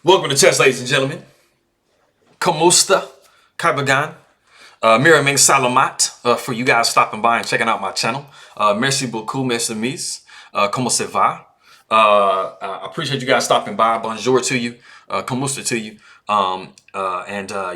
Welcome to chess, ladies and gentlemen. Kamusta, Kaibagan, Miraming Salamat, for you guys stopping by and checking out my channel. Merci beaucoup, mes amis. Comment ça va? I appreciate you guys stopping by. Bonjour to you. Kamusta to you.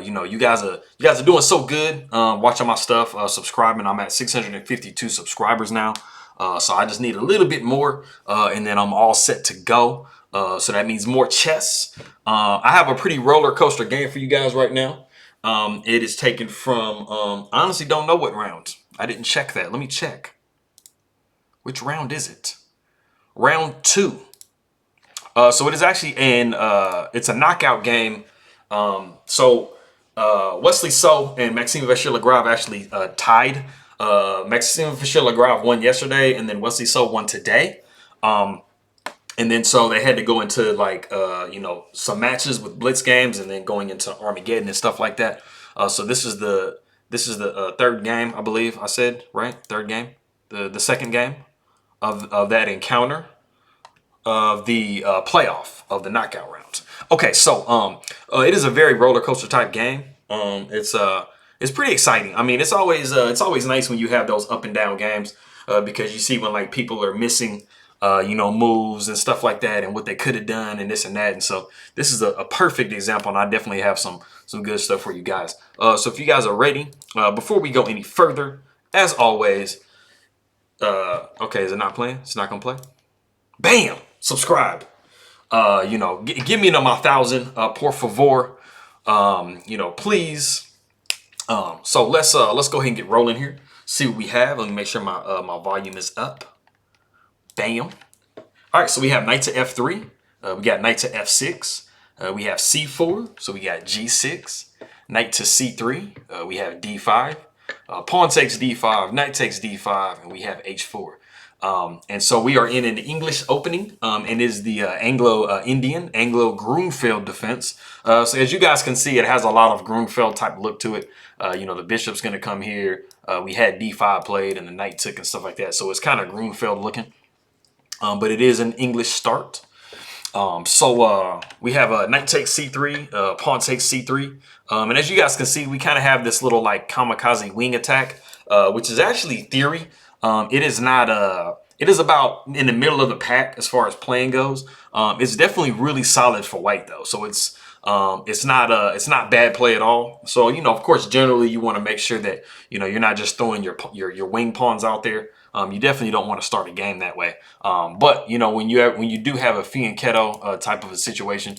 You know, you guys are doing so good. Watching my stuff, subscribing. I'm at 652 subscribers now. So I just need a little bit more, and then I'm all set to go. So that means more chess. I have a pretty roller coaster game for you guys right now. It is taken from, I honestly don't know what round. I didn't check that. Let me check. Which round is it? Round 2. So it is actually it's a knockout game. Wesley and Maxime Vachier-Lagrave actually tied. Maxime Vachier-Lagrave won yesterday, and then Wesley won today. And then so they had to go into like you know, some matches with blitz games, and then going into Armageddon and stuff like that. So this is the third game, I believe I said, right? Third game, the second game of that encounter of the playoff of the knockout rounds. Okay, so it is a very roller coaster type game. It's pretty exciting. I mean, it's always nice when you have those up and down games, because you see when like people are missing you know, moves and stuff like that, and what they could have done and this and that. And so this is a perfect example, and I definitely have some good stuff for you guys. So if you guys are ready, before we go any further, as always, okay, is it not playing? It's not gonna play. Bam! Subscribe. You know, give me my 1,000, por favor. You know, please. So let's go ahead and get rolling here. See what we have. Let me make sure my my volume is up. Bam. All right, so we have knight to f3. We got knight to f6. We have c4, so we got g6. Knight to c3. We have d5. Pawn takes d5. Knight takes d5, and we have h4. And so we are in an English opening, and is the Anglo-Indian, Anglo-Grünfeld defense. So as you guys can see, it has a lot of Grünfeld type look to it. You know, the bishop's going to come here. We had d5 played, and the knight took and stuff like that. So it's kind of Grünfeld looking. But it is an English start. We have a knight takes c3, pawn takes c3. And as you guys can see, we kind of have this little like kamikaze wing attack, which is actually theory. It is not, it is about in the middle of the pack as far as playing goes. It's definitely really solid for white though. So it's not bad play at all. So, you know, of course, generally you want to make sure that, you know, you're not just throwing your wing pawns out there. You definitely don't want to start a game that way. But you know, when you do have a fianchetto type of a situation,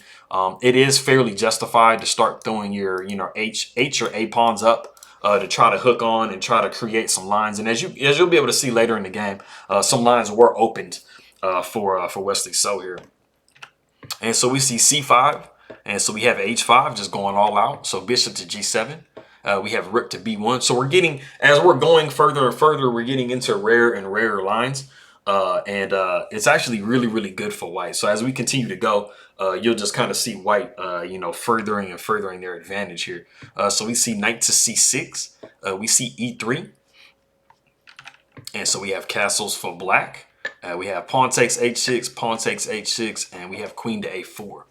it is fairly justified to start throwing your, you know, H or A pawns up to try to hook on and try to create some lines. And as you'll be able to see later in the game, some lines were opened for Wesley here. And so we see c5, and so we have h5 just going all out. So bishop to g7. We have rook to b1. So we're getting, as we're going further and further, we're getting into rarer and rarer lines. It's actually really, really good for white. So as we continue to go, you'll just kind of see white, you know, furthering and furthering their advantage here. So we see knight to c6. We see e3. And so we have castles for black. We have pawn takes h6, pawn takes h6, and we have queen to a4.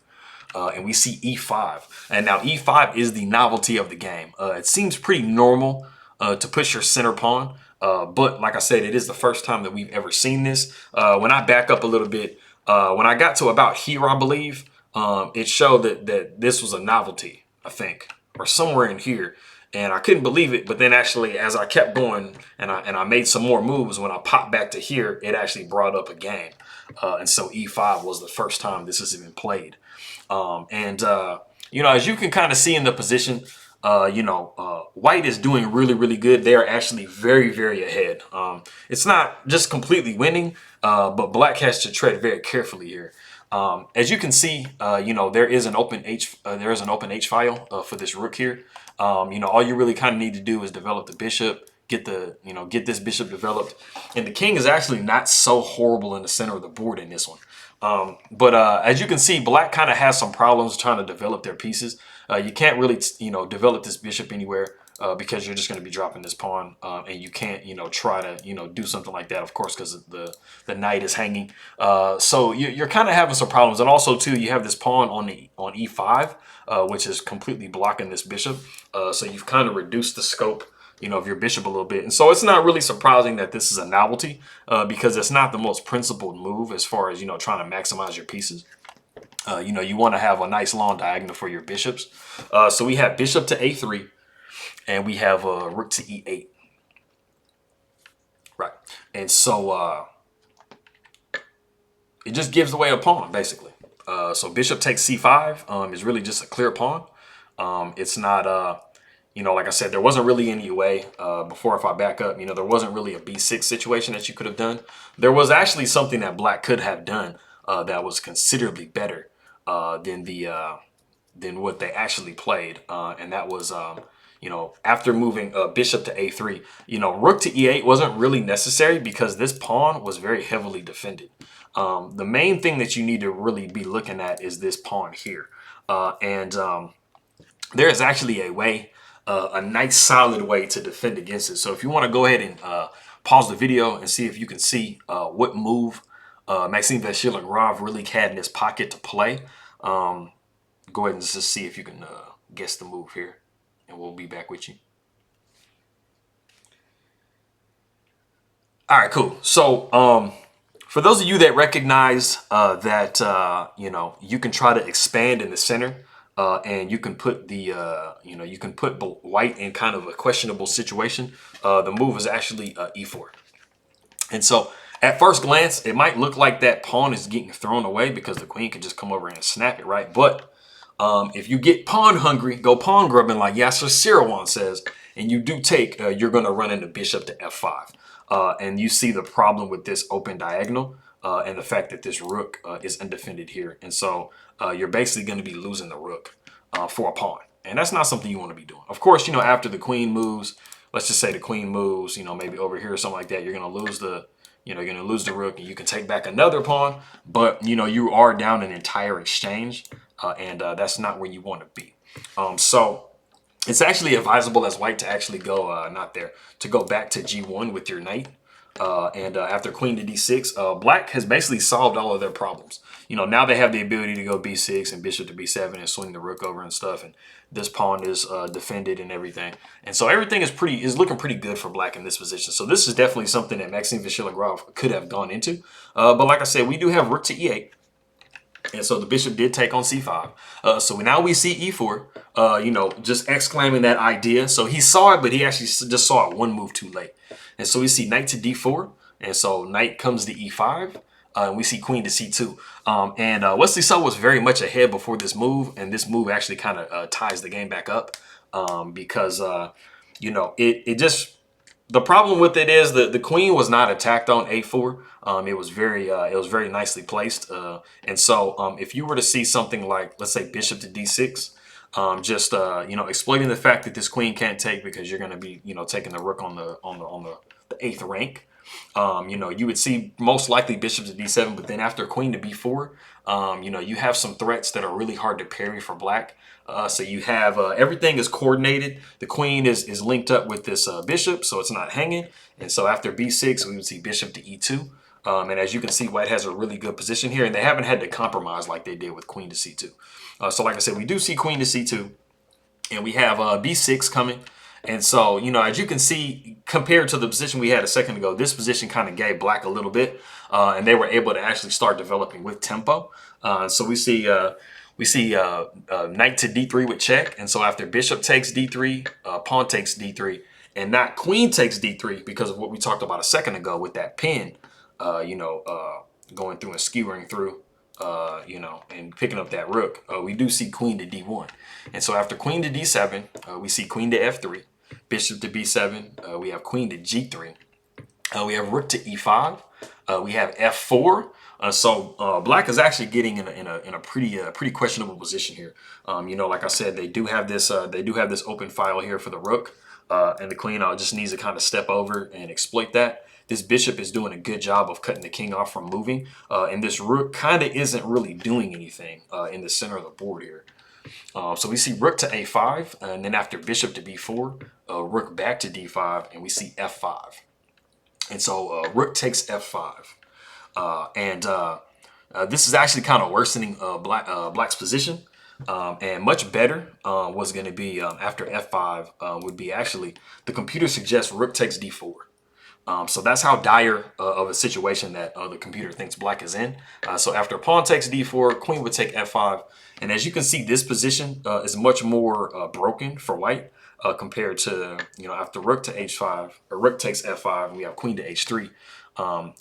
And we see e5. And now e5 is the novelty of the game. It seems pretty normal to push your center pawn. But like I said, it is the first time that we've ever seen this. When I back up a little bit, when I got to about here, I believe, it showed that this was a novelty, I think, or somewhere in here. And I couldn't believe it. But then actually, as I kept going and I made some more moves, when I popped back to here, it actually brought up a game. And so e5 was the first time this has been played. You know, as you can kind of see in the position, you know, white is doing really, really good. They are actually very, very ahead. It's not just completely winning, but black has to tread very carefully here. As you can see, you know, there is an open H file for this rook here. You know, all you really kind of need to do is develop the bishop, get this bishop developed, and the king is actually not so horrible in the center of the board in this one. But as you can see, black kind of has some problems trying to develop their pieces. You can't really, you know, develop this bishop anywhere. because you're just going to be dropping this pawn, and you can't, try to, do something like that, of course, because the knight is hanging. So you're kind of having some problems, and also too, you have this pawn on e5, which is completely blocking this bishop. So you've kind of reduced the scope, of your bishop a little bit, and so it's not really surprising that this is a novelty, because it's not the most principled move as far as trying to maximize your pieces. You want to have a nice long diagonal for your bishops. So we have bishop to a3. And we have rook to e8. Right. And so it just gives away a pawn, basically. So bishop takes c5 is really just a clear pawn. It's not, like I said, there wasn't really any way before. If I back up, there wasn't really a b6 situation that you could have done. There was actually something that black could have done that was considerably better than what they actually played. And that was... after moving bishop to a3, rook to e8 wasn't really necessary because this pawn was very heavily defended. The main thing that you need to really be looking at is this pawn here. And there is actually a way, a nice solid way to defend against it. So if you want to go ahead and pause the video and see if you can see what move Maxime Vachier-Lagrave really had in his pocket to play, go ahead and just see if you can guess the move here. And we'll be back with you. All right, cool. So for those of you that recognize that, you can try to expand in the center and you can put the, you can put white in kind of a questionable situation. The move is actually e4. And so at first glance, it might look like that pawn is getting thrown away because the queen can just come over and snap it, right? But if you get pawn hungry, go pawn grubbing like Yasser Sirawan says, and you do take, you're going to run into bishop to f5. And you see the problem with this open diagonal and the fact that this rook is undefended here. And so you're basically going to be losing the rook for a pawn. And that's not something you want to be doing. Of course, after the queen moves, let's just say the queen moves, maybe over here or something like that, you're going to lose the, you're going to lose the rook and you can take back another pawn. But, you are down an entire exchange. And that's not where you want to be. So it's actually advisable as white to actually go, to go back to g1 with your knight. And after queen to d6, black has basically solved all of their problems. Now they have the ability to go b6 and bishop to b7 and swing the rook over and stuff. And this pawn is defended and everything. And so everything is looking pretty good for black in this position. So this is definitely something that Maxime Vachier-Lagrave could have gone into. But like I said, we do have rook to e8. And so the bishop did take on c5. So now we see e4, just exclaiming that idea. So he saw it, but he actually just saw it one move too late. And so we see knight to d4. And so knight comes to e5. And we see queen to c2. And Wesley So was very much ahead before this move. And this move actually kind of ties the game back up because, it just... The problem with it is that the queen was not attacked on a4. It was very nicely placed. And so if you were to see something like, let's say, bishop to d6, just exploiting the fact that this queen can't take because you're going to be taking the rook on the 8th rank. You would see most likely bishop to d7, but then after queen to b4, you have some threats that are really hard to parry for black. So you have everything is coordinated. The queen is linked up with this bishop, so it's not hanging. And so after b6, we would see bishop to e2. And as you can see, white has a really good position here, and they haven't had to compromise like they did with queen to c2. So like I said, we do see queen to c2, and we have b6 coming. And so, as you can see, compared to the position we had a second ago, this position kind of gave black a little bit, and they were able to actually start developing with tempo. So we see knight to d3 with check. And so after bishop takes d3, pawn takes d3, and not queen takes d3 because of what we talked about a second ago with that pin, going through and skewering through, and picking up that rook. We do see queen to d1. And so after queen to d7, we see queen to f3, bishop to b7. We have queen to g3. We have rook to e5. We have f4. So black is actually getting in a pretty questionable position here. Like I said, they do have this open file here for the rook, and the queen just needs to kind of step over and exploit that. This bishop is doing a good job of cutting the king off from moving, and this rook kind of isn't really doing anything in the center of the board here. So we see rook to a5, and then after bishop to b4, rook back to d5, and we see f5. And so rook takes f5. This is actually kind of worsening Black's position. And much better was going to be after f5 would be actually, the computer suggests rook takes d4. So that's how dire of a situation that the computer thinks Black is in. So after pawn takes d4, queen would take f5. And as you can see, this position is much more broken for White compared to, after rook to h5, or rook takes f5, and we have queen to h3.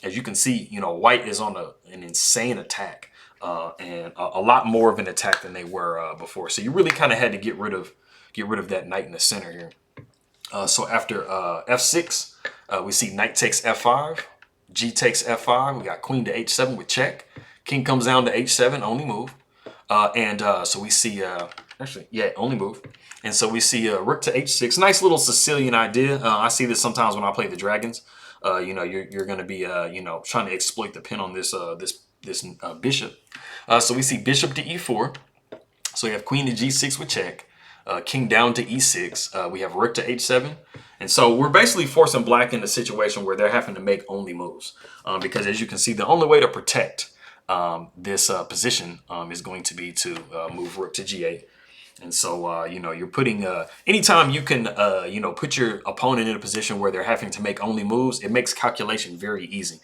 As you can see, White is on an insane attack and a lot more of an attack than they were before. So you really kind of had to get rid of that knight in the center here. So after f6, we see knight takes f5, g takes f5. We got queen to h7 with check. King comes down to h7, only move. So we see, only move. And so we see rook to h6. Nice little Sicilian idea. I see this sometimes when I play the dragons. You're going to be, trying to exploit the pin on this bishop. So we see bishop to e4. So we have queen to g6 with check. King down to e6. We have rook to h7. And so we're basically forcing Black in a situation where they're having to make only moves. Because as you can see, the only way to protect this position is going to be to move rook to g8. And so, you're putting, anytime you can, put your opponent in a position where they're having to make only moves, it makes calculation very easy.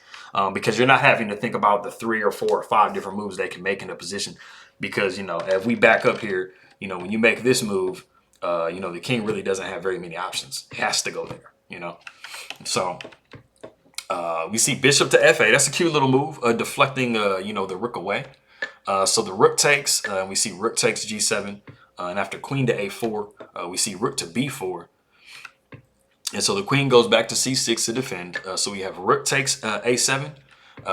Because you're not having to think about the 3 or 4 or 5 different moves they can make in a position. Because, if we back up here, when you make this move, the king really doesn't have very many options. It has to go there, So we see bishop to f8. That's a cute little move, deflecting, the rook away. So the rook takes, we see rook takes g7. And after queen to a4, we see rook to b4. And so the queen goes back to c6 to defend. So we have rook takes a7.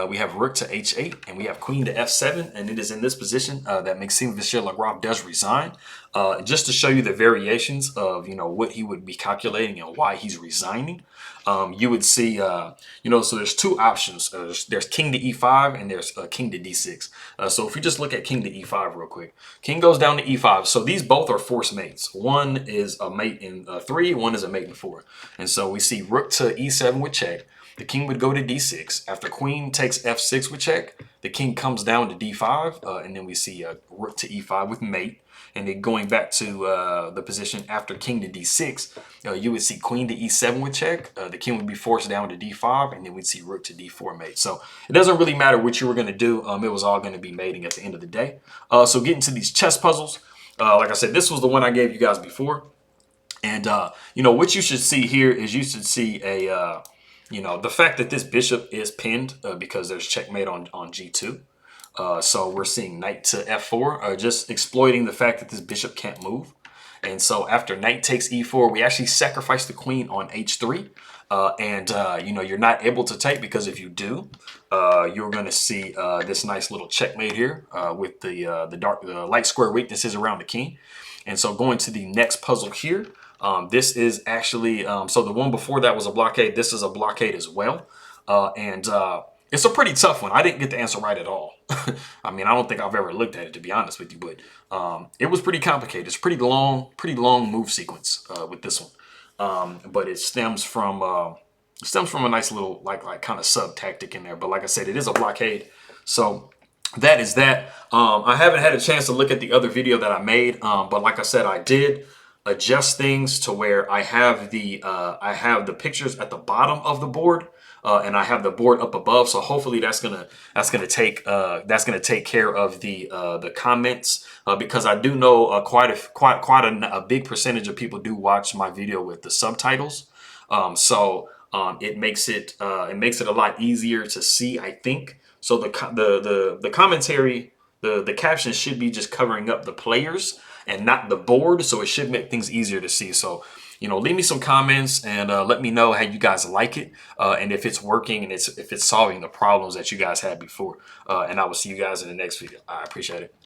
We have rook to h8, and we have queen to f7, and it is in this position that Maxime Vachier-Lagrave does resign. Just to show you the variations of, what he would be calculating and why he's resigning. You would see, so there's two options. There's king to e5 and there's king to d6. So if we just look at king to e5 real quick, king goes down to e5. So these both are forced mates. One is a mate in 3, one is a mate in 4. And so we see rook to e7 with check. The king would go to d6. After queen takes f6 with check, the king comes down to d5, and then we see rook to e5 with mate. And then going back to the position after king to d6, you would see queen to e7 with check. The king would be forced down to d5, and then we'd see rook to d4 mate. So it doesn't really matter what you were going to do. It was all going to be mating at the end of the day. So getting to these chess puzzles, like I said, this was the one I gave you guys before. And, what you should see here is you should see a... the fact that this bishop is pinned because there's checkmate on g2. So we're seeing knight to f4, just exploiting the fact that this bishop can't move. And so after knight takes e4, we actually sacrifice the queen on h3. You're not able to take, because if you do, you're going to see this nice little checkmate here with the light square weaknesses around the king. And so going to the next puzzle here, this is actually, so the one before that was a blockade. This is a blockade as well. It's a pretty tough one. I didn't get the answer right at all. I mean, I don't think I've ever looked at it, to be honest with you, but it was pretty complicated. It's pretty long move sequence with this one. But it stems from a nice little like kind of sub tactic in there. But like I said, it is a blockade. So that is that. I haven't had a chance to look at the other video that I made, but like I said, I did adjust things to where I have the pictures at the bottom of the board, and I have the board up above. So hopefully that's gonna take care of the comments, because I do know quite a big percentage of people do watch my video with the subtitles. It makes it a lot easier to see, I think. So the commentary, the caption should be just covering up the players and not the board, so it should make things easier to see. So, leave me some comments and let me know how you guys like it, and if it's working and if it's solving the problems that you guys had before. And I will see you guys in the next video. I appreciate it.